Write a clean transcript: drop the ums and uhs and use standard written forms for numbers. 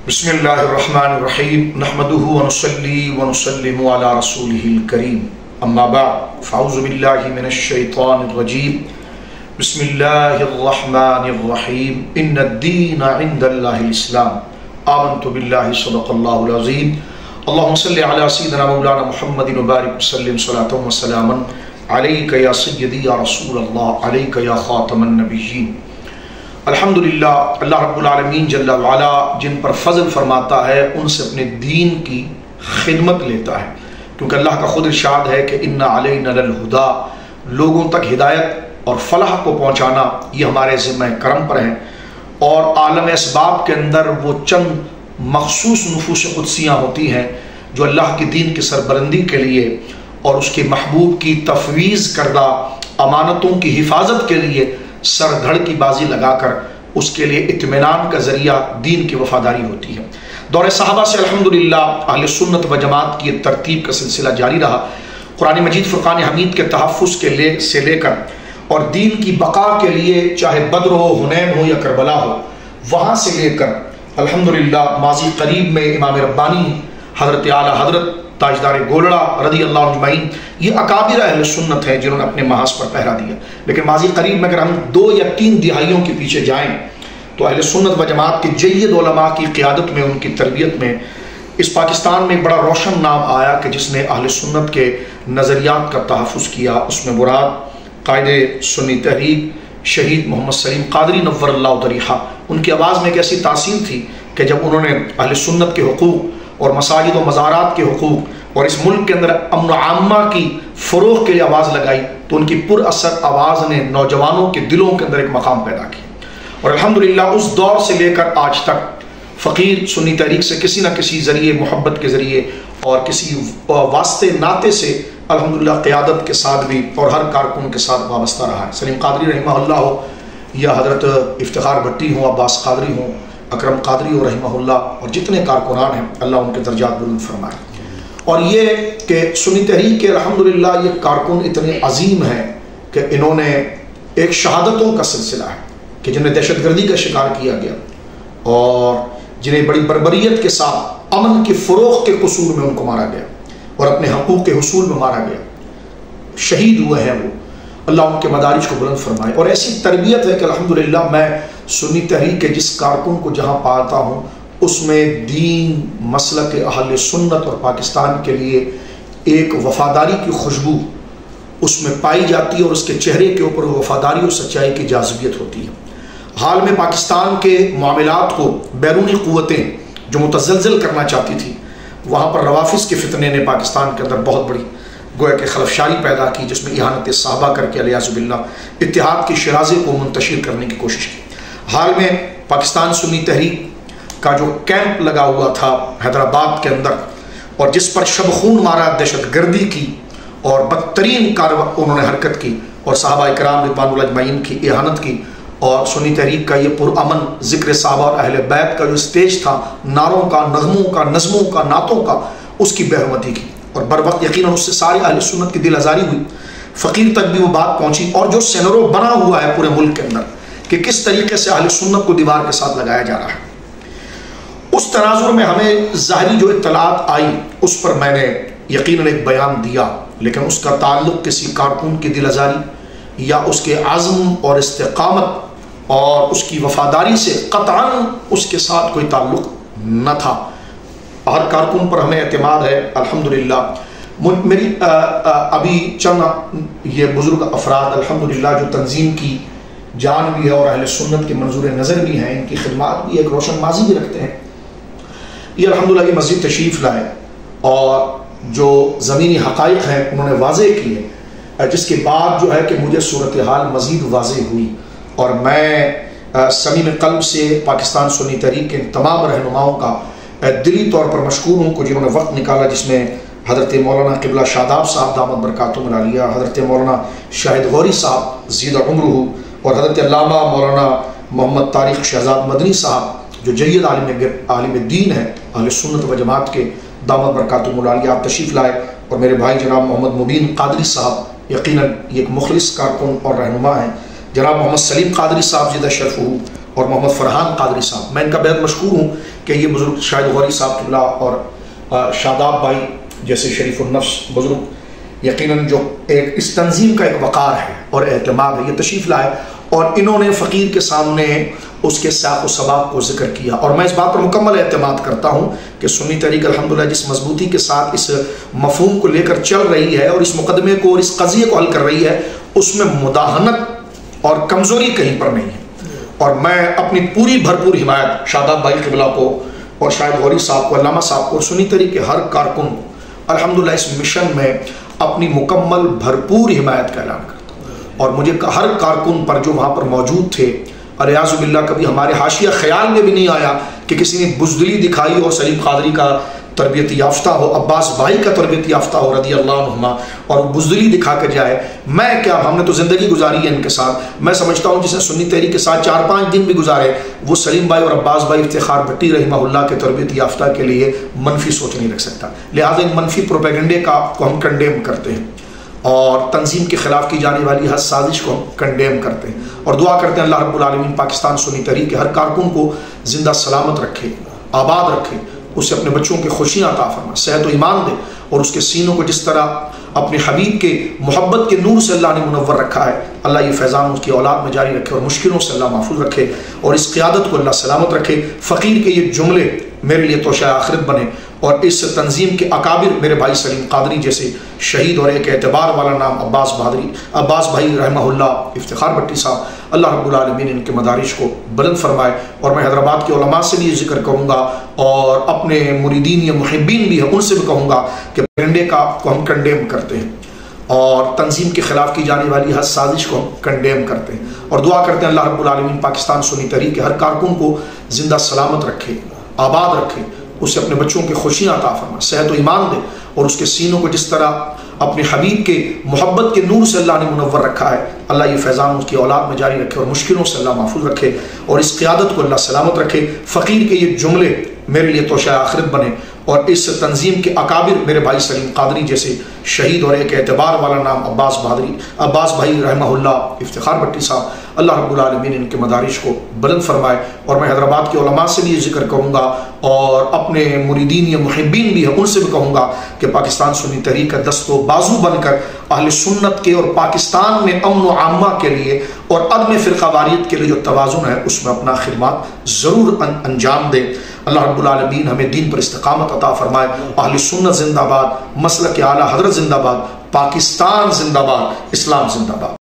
بسم اللہ الرحمن الرحیم نحمده ونصلی ونسلم علی رسولہ الکریم اما بعد فاعوذ باللہ من الشیطان الرجیم بسم اللہ الرحمن الرحیم ان الدین عند اللہ الاسلام آمنت باللہ صدق اللہ العظیم اللہم صلی علی سیدنا مولانا محمد وبارک وسلم صلاة و سلاما علیک یا سیدی یا رسول اللہ علیک یا خاتم النبیین۔ الحمدللہ اللہ رب العالمین جل وعلا جن پر فضل فرماتا ہے ان سے اپنے دین کی خدمت لیتا ہے، کیونکہ اللہ کا خود ارشاد ہے کہ ان علینا للہدی، لوگوں تک ہدایت اور فلاح کو پہنچانا یہ ہمارے ذمہ کرم پر ہے، اور عالم اسباب کے اندر وہ چند مخصوص نفوس قدسیاں ہوتی ہیں جو اللہ کے دین کی سربلندی کے لیے اور اس کے محبوب کی تفویض کردہ امانتوں کی حفاظت کے لیے سر دھڑ کی بازی لگا کر اس کے لیے اطمینان کا ذریعہ دین کی وفاداری ہوتی ہے۔ دور صحابہ سے الحمدللہ اہل سنت و جماعت کی ترتیب کا سلسلہ جاری رہا، قرآن مجید فرقان حمید کے تحفظ سے لے کر اور دین کی بقا کے لیے چاہے بدر ہو، حنین ہو یا کربلا ہو، وہاں سے لے کر الحمدللہ ماضی قریب میں امام ربانی حضرت اعلیٰ حضرت تاجدار گولڑا رضی اللہ عنہ اجمعین، یہ اکابر اہل سنت ہیں جنہوں نے اپنے محاذ پر پہرا دیا۔ لیکن ماضی قریب میں اگر ہم 2 یا 3 دہائیوں کے پیچھے جائیں تو اہل سنت و جماعت کے جید علماء کی قیادت میں، ان کی تربیت میں اس پاکستان میں ایک بڑا روشن نام آیا کہ جس نے اہل سنت کے نظریات کا تحفظ کیا۔ اس میں مراد قائد سنی تحریک شہید محمد سلیم قادری نور اللہ ضریحہ، ان کی آواز میں ایک ایسی تاثیر تھی کہ جب انہوں نے اہل سنت کے حقوق اور مساجد و مزارات کے حقوق اور اس ملک کے اندر امن و عامہ کی فروغ کے لیے آواز لگائی تو ان کی پر اثر آواز نے نوجوانوں کے دلوں کے اندر ایک مقام پیدا کیا، اور الحمدللہ اس دور سے لے کر آج تک فقیر سنی تحریک سے کسی نہ کسی ذریعے، محبت کے ذریعے اور کسی واسطے ناطے سے الحمدللہ قیادت کے ساتھ بھی اور ہر کارکن کے ساتھ وابستہ رہا ہے۔ سلیم قادری رحمہ اللہ ہو یا حضرت افتخار بھٹی ہوں، عباس قادری ہوں، اکرم قادری رحمہ اللہ، اور جتنے کارکنان ہیں اللہ ان کے درجات بلند فرمائے۔ اور یہ کہ سنی تحریک کے الحمدللہ یہ کارکن اتنے عظیم ہیں کہ انہوں نے ایک شہادتوں کا سلسلہ ہے کہ جنہیں دہشت گردی کا شکار کیا گیا اور جنہیں بڑی بربریت کے ساتھ امن کے فروغ کے قصور میں ان کو مارا گیا اور اپنے حقوق کے حصول میں مارا گیا، شہید ہوئے ہیں وہ، اللہ ان کے مدارج کو بلند فرمائے۔ اور ایسی تربیت ہے کہ الحمدللہ میں سنی تحریک کے جس کارکن کو جہاں پاتا ہوں اس میں دین، مسلک اہل سنت اور پاکستان کے لیے ایک وفاداری کی خوشبو اس میں پائی جاتی ہے، اور اس کے چہرے کے اوپر وفاداری اور سچائی کی جاذبیت ہوتی ہے۔ حال میں پاکستان کے معاملات کو بیرونی قوتیں جو متزلزل کرنا چاہتی تھی، وہاں پر روافظ کے فتنے نے پاکستان کے اندر بہت بڑی گویا کہ خلفشاری پیدا کی، جس میں اہانت صحابہ کر کے علیہ باللہ اتحاد کی شرازے کو منتشر کرنے کی کوشش کی۔ حال میں پاکستان سنی تحریک کا جو کیمپ لگا ہوا تھا حیدرآباد کے اندر، اور جس پر شب خون مارا، دہشت گردی کی اور بدترین کارروائی انہوں نے حرکت کی اور صحابہ اکرام رضوان اللہ اجمعین کی اہانت کی، اور سنی تحریک کا یہ پرامن ذکر صحابہ اور اہل بیت کا جو اسٹیج تھا، نعروں کا، نغموں کا، نظموں کا، نعتوں کا، اس کی بے حرمتی کی، اور بر وقت یقیناً اس سے سارے اہل سنت کی دل آزاری ہوئی، فقیر تک بھی وہ بات پہنچی، اور جو سینرو بنا ہوا ہے پورے ملک کے اندر کہ کس طریقے سے اہل سنت کو دیوار کے ساتھ لگایا جا رہا ہے، اس تناظر میں ہمیں ظاہری جو اطلاعات آئی اس پر میں نے یقیناً ایک بیان دیا، لیکن اس کا تعلق کسی کارکن کی دل آزاری یا اس کے عزم اور استقامت اور اس کی وفاداری سے قطعاً اس کے ساتھ کوئی تعلق نہ تھا۔ ہر کارکن پر ہمیں اعتماد ہے الحمدللہ۔ میری ابھی چند یہ بزرگ افراد الحمدللہ جو تنظیم کی جان بھی ہے اور اہل سنت کے منظور نظر بھی ہیں، ان کی خدمات بھی ایک روشن ماضی بھی رکھتے ہیں، یہ الحمدللہ یہ مسجد تشریف لائے اور جو زمینی حقائق ہیں انہوں نے واضح کیے، جس کے بعد جو ہے کہ مجھے صورتحال مزید واضح ہوئی، اور میں صمیم قلب سے پاکستان سنی تحریک کے تمام رہنماؤں کا دلی طور پر مشکور ہوں کہ جنہوں نے وقت نکالا، جس میں حضرت مولانا قبلہ شاداب صاحب دامت برکاتہم العالیہ، حضرت مولانا شاہد غوری صاحب زید عمرہ، اور حضرت علامہ مولانا محمد طارق شہزاد مدنی صاحب جو جید عالم دین ہے اہل سنت و جماعت کے، دامت برکاتہم العالیہ، آپ تشریف لائے، اور میرے بھائی جناب محمد مبین قادری صاحب یقیناً ایک مخلص کارکن اور رہنما ہیں، جناب محمد سلیم قادری صاحب زیدہ شرف ہو، اور محمد فرحان قادری صاحب، میں ان کا بہت مشکور ہوں کہ یہ بزرگ شاہد غوری صاحب قبلہ اور شاداب بھائی جیسے شریف النفس بزرگ یقیناً جو اس تنظیم کا ایک وقار ہے اور اعتماد ہے، یہ تشریف لائے اور انہوں نے فقیر کے سامنے اس کے ساق و سباق کو ذکر کیا، اور میں اس بات پر مکمل اعتماد کرتا ہوں کہ سنی تحریک الحمدللہ جس مضبوطی کے ساتھ اس مفہوم کو لے کر چل رہی ہے اور اس مقدمے کو اور اس قضیے کو حل کر رہی ہے، اس میں مداہنت اور کمزوری کہیں پر نہیں ہے، اور میں اپنی پوری بھرپور حمایت شاداب بھائی قبلہ کو اور شاہد غوری صاحب کو، علامہ صاحب کو اور سنی تحریک کے ہر کارکن کو الحمدللہ اس مشن میں اپنی مکمل بھرپور حمایت کا اعلان کرتا ہوں، اور مجھے ہر کارکن پر جو وہاں پر موجود تھے، اریاض باللہ کبھی ہمارے حاشیہ خیال میں بھی نہیں آیا کہ کسی نے بزدلی دکھائی ہو، سلیم قادری کا تربیت یافتہ ہو، عباس بھائی کا تربیت یافتہ ہو رضی اللہ عنہما، اور بزدلی دکھا کے جائے۔ میں کیا، ہم نے تو زندگی گزاری ہے ان کے ساتھ، میں سمجھتا ہوں جس نے سنی تحریک کے ساتھ 4-5 دن بھی گزارے وہ سلیم بھائی اور عباس بھائی افتخار بھٹی رحمہ اللہ کے تربیت یافتہ کے لیے منفی سوچ نہیں رکھ سکتا، لہٰذا ان منفی پروپیگنڈے کو ہم کنڈیم کرتے ہیں اور تنظیم کے خلاف کی جانے والی ہر سازش کو ہم کنڈیم کرتے ہیں، اور دعا کرتے ہیں اللہ رب العالمین پاکستان سنی تحریک کے ہر کارکن کو زندہ سلامت رکھے، آباد رکھے، اسے اپنے بچوں کی خوشیاں عطا فرما، صحت و ایمان دے، اور اس کے سینوں کو جس طرح اپنے حبیب کے محبت کے نور سے اللہ نے منور رکھا ہے، اللہ یہ فیضان اس کی اولاد میں جاری رکھے اور مشکلوں سے اللہ محفوظ رکھے، اور اس قیادت کو اللہ سلامت رکھے۔ فقیر کے یہ جملے میرے لیے توشہ آخرت بنے، اور اس تنظیم کے اکابر میرے بھائی سلیم قادری جیسے شہید اور ایک اعتبار والا نام عباس بھائی رحمہ اللہ، افتخار بھٹی صاحب، اللہ رب العالمین ان کے مدارج کو بلند فرمائے۔ اور میں حیدرآباد کے علماء سے بھی یہ ذکر کروں گا اور اپنے مریدین یا محبین بھی ہیں ان سے بھی کہوں گا کہ پروپیگنڈے کو ہم کنڈیم کرتے ہیں اور تنظیم کے خلاف کی جانے والی ہر سازش کو ہم کنڈیم کرتے ہیں، اور دعا کرتے ہیں اللہ رب العالمین پاکستان سنی تحریک کے ہر کارکن کو زندہ سلامت رکھے، آباد رکھے، اسے اپنے بچوں کی خوشیاں عطا فرما، صحت و ایمان دے، اور اس کے سینوں کو جس طرح اپنے حبیب کے محبت کے نور سے اللہ نے منور رکھا ہے، اللہ یہ فیضان اس کی اولاد میں جاری رکھے اور مشکلوں سے اللہ محفوظ رکھے، اور اس قیادت کو اللہ سلامت رکھے۔ فقیر کے یہ جملے میرے لیے توشہ آخرت بنے، اور اس تنظیم کے اکابر میرے بھائی سلیم قادری جیسے شہید اور ایک اعتبار والا نام عباس بھائی رحمہ اللہ، افتخار بھٹی صاحب، اللہ رب العالمین ان کے مدارج کو بلند فرمائے۔ اور میں حیدرآباد کے علماء سے بھی یہ ذکر کروں گا اور اپنے مریدین یا محبین بھی ہیں ان سے بھی کہوں گا کہ پاکستان سنی تحریک کا دست و بازو بن کر اہل سنت کے اور پاکستان میں امن و عامہ کے لیے اور عدم فرقہ واریت کے لیے جو توازن ہے اس میں اپنا خدمات ضرور انجام دے۔ اللہ رب العالمین ہمیں دین پر استقامت عطا فرمائے۔ اہل سنت زندہ باد، مسلک اعلیٰ حضرت زندہ باد، پاکستان زندہ باد، اسلام زندہ باد۔